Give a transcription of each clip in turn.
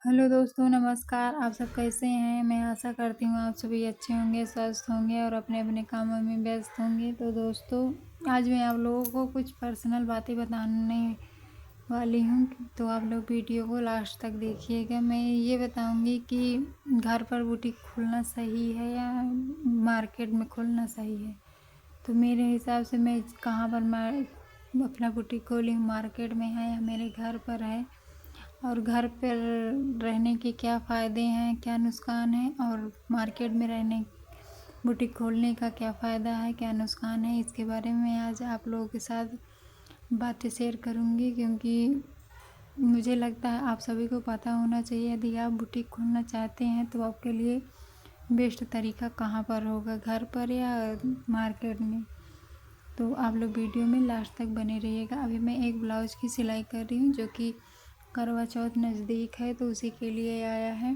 Hello दोस्तों, नमस्कार। आप सब कैसे हैं? मैं आशा करती हूँ आप सभी अच्छे होंगे, स्वस्थ होंगे और अपने-अपने कामों में व्यस्त होंगे। तो दोस्तों, आज मैं आप लोगों को कुछ पर्सनल बातें बताने वाली हूँ, तो आप लोग वीडियो को लास्ट तक देखिएगा। मैं ये बताऊँगी कि घर पर बुटीक खोलना सही है या मार्केट में खोलना सही है। तो मेरे हिसाब से मैं कहाँ पर मैं अपना बुटीक खोली हूँ, मार्केट में है या मेरे घर पर है, और घर पर रहने के क्या फ़ायदे हैं, क्या नुकसान है, और मार्केट में रहने बुटीक खोलने का क्या फ़ायदा है, क्या नुकसान है, इसके बारे में आज आप लोगों के साथ बातें शेयर करूँगी। क्योंकि मुझे लगता है आप सभी को पता होना चाहिए, यदि आप बुटीक खोलना चाहते हैं तो आपके लिए बेस्ट तरीका कहाँ पर होगा, घर पर या मार्केट में। तो आप लोग वीडियो में लास्ट तक बने रहिएगा। अभी मैं एक ब्लाउज़ की सिलाई कर रही हूँ, जो कि करवा चौथ नज़दीक है, तो उसी के लिए आया है।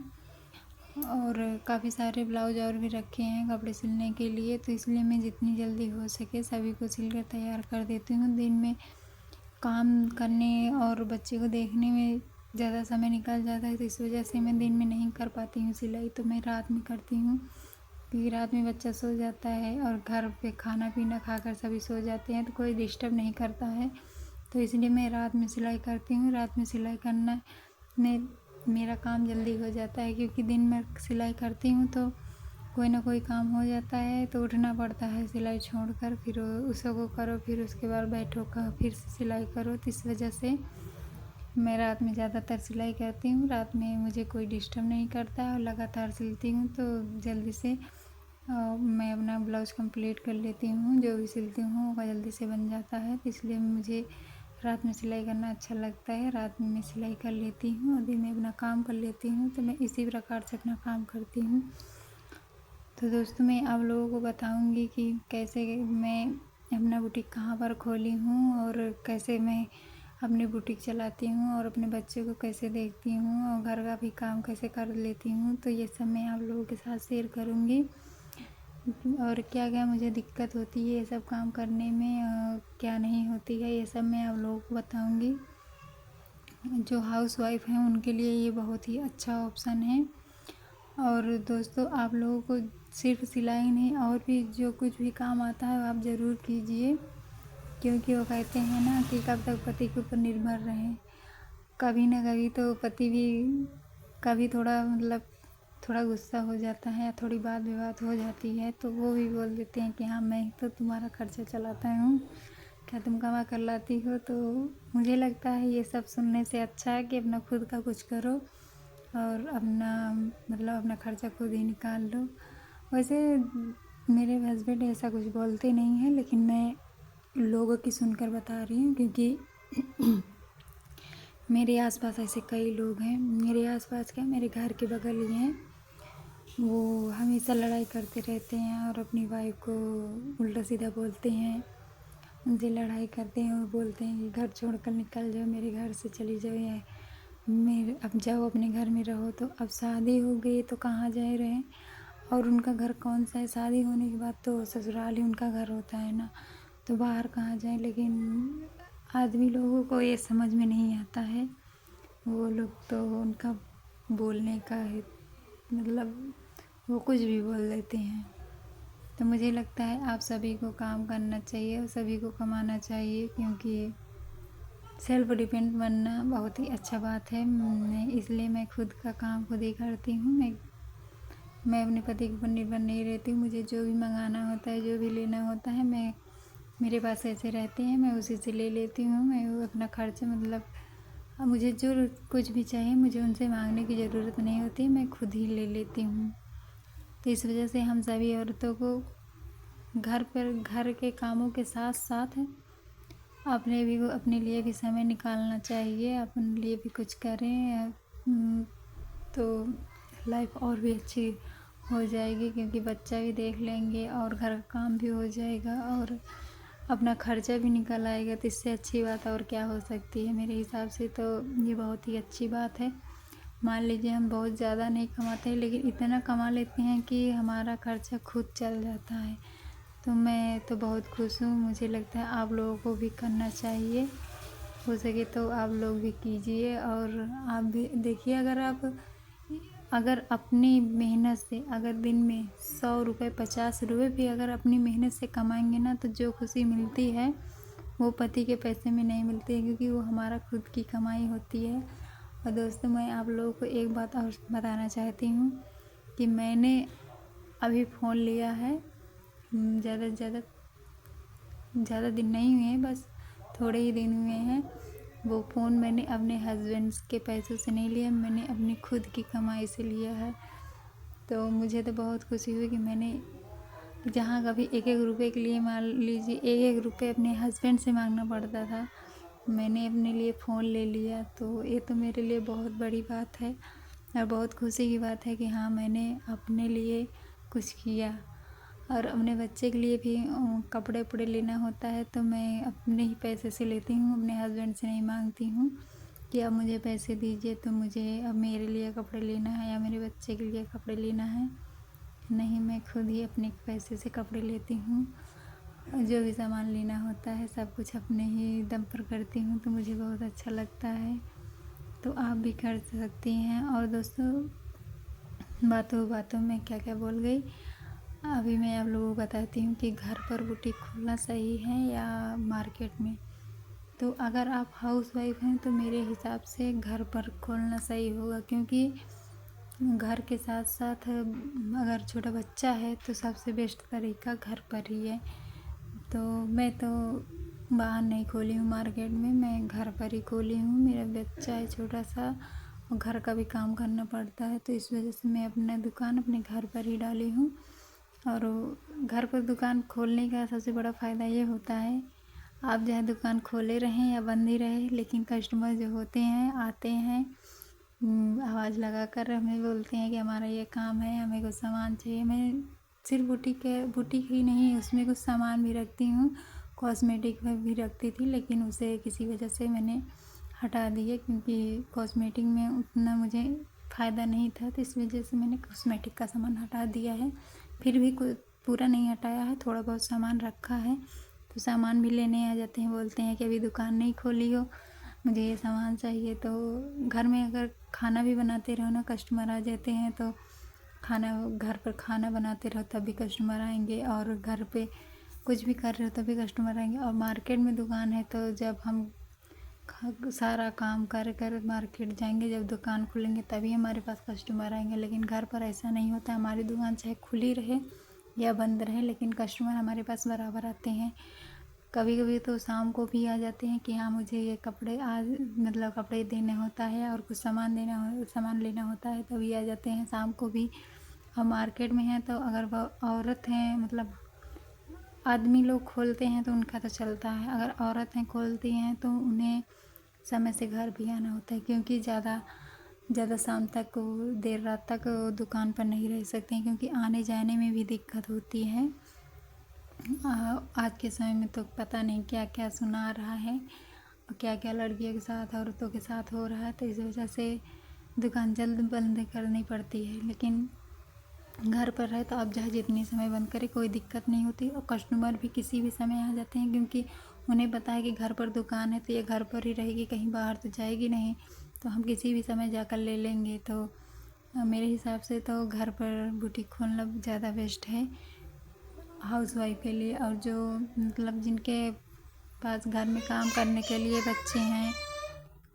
और काफ़ी सारे ब्लाउज और भी रखे हैं कपड़े सिलने के लिए, तो इसलिए मैं जितनी जल्दी हो सके सभी को सिलकर तैयार कर देती हूँ। दिन में काम करने और बच्चे को देखने में ज़्यादा समय निकल जाता है, तो इस वजह से मैं दिन में नहीं कर पाती हूँ सिलाई, तो मैं रात में करती हूँ। क्योंकि रात में बच्चा सो जाता है और घर पे खाना पीना खाकर सभी सो जाते हैं, तो कोई डिस्टर्ब नहीं करता है, तो इसलिए मैं रात में सिलाई करती हूँ। रात में सिलाई करना में मेरा काम जल्दी हो जाता है, क्योंकि दिन में सिलाई करती हूँ तो कोई ना कोई काम हो जाता है, तो उठना पड़ता है सिलाई छोड़कर, फिर उसको करो, फिर उसके बाद बैठो का फिर से सिलाई करो, तो इस वजह से मैं रात में ज़्यादातर सिलाई करती हूँ। रात में मुझे कोई डिस्टर्ब नहीं करता और लगातार सिलती हूँ, तो जल्दी से मैं अपना ब्लाउज़ कंप्लीट कर लेती हूँ। जो भी सिलती हूँ वो जल्दी से बन जाता है, तो इसलिए मुझे रात में सिलाई करना अच्छा लगता है। रात में मैं सिलाई कर लेती हूँ और दिन में अपना काम कर लेती हूँ, तो मैं इसी प्रकार से अपना काम करती हूँ। तो दोस्तों, मैं आप लोगों को बताऊँगी कि कैसे मैं अपना बुटीक कहाँ पर खोली हूँ और कैसे मैं अपनी बुटीक चलाती हूँ और अपने बच्चे को कैसे देखती हूँ और घर का भी काम कैसे कर लेती हूँ। तो ये सब मैं आप लोगों के साथ शेयर करूँगी, और क्या क्या मुझे दिक्कत होती है ये सब काम करने में, क्या नहीं होती है, ये सब मैं आप लोगों को बताऊँगी। जो हाउस वाइफ हैं उनके लिए ये बहुत ही अच्छा ऑप्शन है। और दोस्तों, आप लोगों को सिर्फ सिलाई नहीं और भी जो कुछ भी काम आता है आप ज़रूर कीजिए, क्योंकि वो कहते हैं ना कि कब तक पति के ऊपर निर्भर रहें। कभी ना कभी तो पति भी कभी थोड़ा थोड़ा गुस्सा हो जाता है या थोड़ी बात विवाद हो जाती है, तो वो भी बोल देते हैं कि हाँ, मैं ही तो तुम्हारा खर्चा चलाता हूँ, क्या तुम कमा कर लाती हो। तो मुझे लगता है ये सब सुनने से अच्छा है कि अपना खुद का कुछ करो और अपना अपना खर्चा खुद ही निकाल लो। वैसे मेरे हस्बैंड ऐसा कुछ बोलते नहीं हैं, लेकिन मैं लोगों की सुनकर बता रही हूँ, क्योंकि मेरे आसपास ऐसे कई लोग हैं। मेरे आसपास क्या, मेरे घर के बगल ही हैं, वो हमेशा लड़ाई करते रहते हैं और अपनी वाइफ को उल्टा सीधा बोलते हैं, उनसे लड़ाई करते हैं और बोलते हैं कि घर छोड़कर निकल जाओ, मेरे घर से चली जाओ, या मेरे अब जाओ अपने घर में रहो। तो अब शादी हो गई तो कहाँ जाए रहें, और उनका घर कौन सा है, शादी होने के बाद तो ससुराल ही उनका घर होता है ना, तो बाहर कहाँ जाएं। लेकिन आदमी लोगों को ये समझ में नहीं आता है, वो लोग तो उनका बोलने का है, वो कुछ भी बोल देते हैं। तो मुझे लगता है आप सभी को काम करना चाहिए और सभी को कमाना चाहिए, क्योंकि सेल्फ डिपेंड बनना बहुत ही अच्छा बात है। इसलिए मैं खुद का काम खुद ही करती हूँ। मैं अपने पति के ऊपर निर्भर नहीं रहती हूँ। मुझे जो भी मंगाना होता है, जो भी लेना होता है, मेरे पास ऐसे रहते हैं, मैं उसी से ले लेती हूँ। मैं अपना खर्च अब मुझे जो कुछ भी चाहिए मुझे उनसे मांगने की ज़रूरत नहीं होती, मैं खुद ही ले लेती हूँ। तो इस वजह से हम सभी औरतों को घर के कामों के साथ साथ अपने लिए भी समय निकालना चाहिए, अपने लिए भी कुछ करें। तो लाइफ और भी अच्छी हो जाएगी, क्योंकि बच्चा भी देख लेंगे और घर का काम भी हो जाएगा और अपना खर्चा भी निकल आएगा। तो इससे अच्छी बात और क्या हो सकती है। मेरे हिसाब से तो ये बहुत ही अच्छी बात है। मान लीजिए हम बहुत ज़्यादा नहीं कमाते हैं, लेकिन इतना कमा लेते हैं कि हमारा खर्चा खुद चल जाता है। तो मैं तो बहुत खुश हूँ। मुझे लगता है आप लोगों को भी करना चाहिए। हो सके तो आप लोग भी कीजिए। और आप भी देखिए, अगर अपनी मेहनत से अगर दिन में 100 रुपये 50 रुपये भी अगर अपनी मेहनत से कमाएंगे ना, तो जो खुशी मिलती है वो पति के पैसे में नहीं मिलती है, क्योंकि वो हमारा खुद की कमाई होती है। और दोस्तों, मैं आप लोगों को एक बात और बताना चाहती हूँ कि मैंने अभी फ़ोन लिया है, ज़्यादा दिन नहीं हुए हैं, बस थोड़े ही दिन हुए हैं। वो फ़ोन मैंने अपने हस्बैंड के पैसों से नहीं लिया, मैंने अपनी खुद की कमाई से लिया है। तो मुझे तो बहुत खुशी हुई कि मैंने जहाँ कभी एक एक रुपये के लिए मान लीजिए एक एक रुपये अपने हस्बैंड से मांगना पड़ता था, मैंने अपने लिए फ़ोन ले लिया। तो ये तो मेरे लिए बहुत बड़ी बात है और बहुत खुशी की बात है कि हाँ, मैंने अपने लिए कुछ किया। और अपने बच्चे के लिए भी कपड़े उपड़े लेना होता है तो मैं अपने ही पैसे से लेती हूँ, अपने हस्बैंड से नहीं मांगती हूँ कि अब मुझे पैसे दीजिए तो मुझे अब मेरे लिए कपड़े लेना है या मेरे बच्चे के लिए कपड़े लेना है। नहीं, मैं खुद ही अपने पैसे से कपड़े लेती हूँ। जो भी सामान लेना होता है सब कुछ अपने ही दम पर करती हूँ, तो मुझे बहुत अच्छा लगता है। तो आप भी कर सकती हैं। और दोस्तों, बातों बातों में क्या क्या बोल गई, अभी मैं आप लोगों को बताती हूँ कि घर पर बुटीक खोलना सही है या मार्केट में। तो अगर आप हाउसवाइफ हैं तो मेरे हिसाब से घर पर खोलना सही होगा, क्योंकि घर के साथ साथ अगर छोटा बच्चा है तो सबसे बेस्ट तरीका घर पर ही है। तो मैं तो बाहर नहीं खोली हूँ मार्केट में, मैं घर पर ही खोली हूँ। मेरा बच्चा है छोटा सा और घर का भी काम करना पड़ता है, तो इस वजह से मैं अपना दुकान अपने घर पर ही डाली हूँ। और घर पर दुकान खोलने का सबसे बड़ा फ़ायदा ये होता है, आप चाहे दुकान खोले रहें या बंद ही रहे, लेकिन कस्टमर जो होते हैं आते हैं, आवाज़ लगा कर हमें बोलते हैं कि हमारा ये काम है, हमें कुछ सामान चाहिए। मैं सिर्फ बुटीक ही नहीं, उसमें कुछ सामान भी रखती हूँ, कॉस्मेटिक में भी रखती थी, लेकिन उसे किसी वजह से मैंने हटा दिया, क्योंकि कॉस्मेटिक में उतना मुझे फ़ायदा नहीं था, तो इस वजह से मैंने कॉस्मेटिक का सामान हटा दिया है। फिर भी कोई पूरा नहीं हटाया है, थोड़ा बहुत सामान रखा है। तो सामान भी लेने आ जाते हैं, बोलते हैं कि अभी दुकान नहीं खोली हो, मुझे ये सामान चाहिए। तो घर में अगर खाना भी बनाते रहो ना, कस्टमर आ जाते हैं, तो घर पर खाना बनाते रहो तब भी कस्टमर आएंगे, और घर पे कुछ भी कर रहे हो तभी कस्टमर आएंगे। और मार्केट में दुकान है तो जब हम सारा काम कर मार्केट जाएंगे, जब दुकान खुलेंगे तभी हमारे पास कस्टमर आएंगे। लेकिन घर पर ऐसा नहीं होता, हमारी दुकान चाहे खुली रहे या बंद रहे, लेकिन कस्टमर हमारे पास बराबर आते हैं। कभी कभी तो शाम को भी आ जाते हैं कि हाँ, मुझे ये कपड़े आज मतलब कपड़े देने होता है और कुछ सामान लेना होता है, तभी आ जाते हैं शाम को भी। और मार्केट में है तो अगर वह औरत हैं, मतलब आदमी लोग खोलते हैं तो उनका तो चलता है, अगर औरतें खोलती हैं तो उन्हें समय से घर भी आना होता है, क्योंकि ज़्यादा शाम तक देर रात तक दुकान पर नहीं रह सकते हैं, क्योंकि आने जाने में भी दिक्कत होती है। आज के समय में तो पता नहीं क्या क्या सुना रहा है और क्या क्या लड़कियों के साथ औरतों के साथ हो रहा है, तो इस वजह से दुकान जल्द बंद करनी पड़ती है। लेकिन घर पर रहे तो आप चाहे जितनी समय बंद करें कोई दिक्कत नहीं होती, और कस्टमर भी किसी भी समय आ जाते हैं, क्योंकि उन्हें पता है कि घर पर दुकान है तो ये घर पर ही रहेगी, कहीं बाहर तो जाएगी नहीं, तो हम किसी भी समय जाकर ले लेंगे। तो मेरे हिसाब से तो घर पर बुटीक खोलना ज़्यादा बेस्ट है हाउसवाइफ के लिए। और जो मतलब जिनके पास घर में काम करने के लिए बच्चे हैं,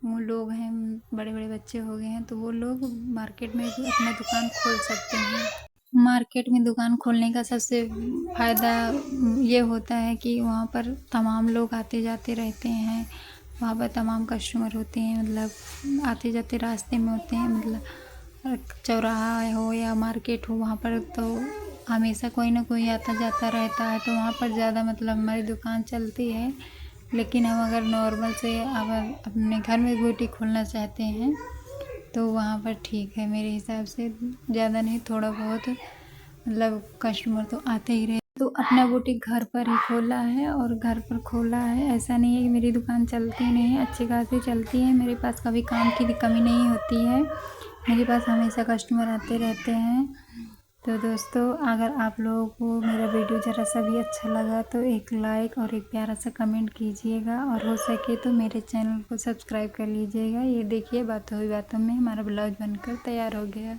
वो लोग हैं, बड़े बड़े बच्चे हो गए हैं, तो वो लोग मार्केट में भी अपना दुकान खोल सकते हैं। मार्केट में दुकान खोलने का सबसे फ़ायदा ये होता है कि वहाँ पर तमाम लोग आते जाते रहते हैं, वहाँ पर तमाम कस्टमर होते हैं, मतलब आते जाते रास्ते में होते हैं, मतलब चौराहा हो या मार्केट हो, वहाँ पर तो हमेशा कोई ना कोई आता जाता रहता है, तो वहाँ पर ज़्यादा मतलब हमारी दुकान चलती है। लेकिन हम अगर नॉर्मल से अगर अपने घर में बुटीक खोलना चाहते हैं तो वहाँ पर ठीक है, मेरे हिसाब से ज़्यादा नहीं, थोड़ा बहुत मतलब कस्टमर तो आते ही रहे। तो अपना बुटीक घर पर ही खोला है और घर पर खोला है, ऐसा नहीं है कि मेरी दुकान चलती नहीं है, अच्छी खासी चलती है। मेरे पास कभी काम की कमी नहीं होती है, मेरे पास हमेशा कस्टमर आते रहते हैं। तो दोस्तों अगर आप लोगों को मेरा वीडियो ज़रा सा भी अच्छा लगा तो एक लाइक और एक प्यारा सा कमेंट कीजिएगा, और हो सके तो मेरे चैनल को सब्सक्राइब कर लीजिएगा। ये देखिए बातों ही बातों में हमारा ब्लाउज बनकर तैयार हो गया।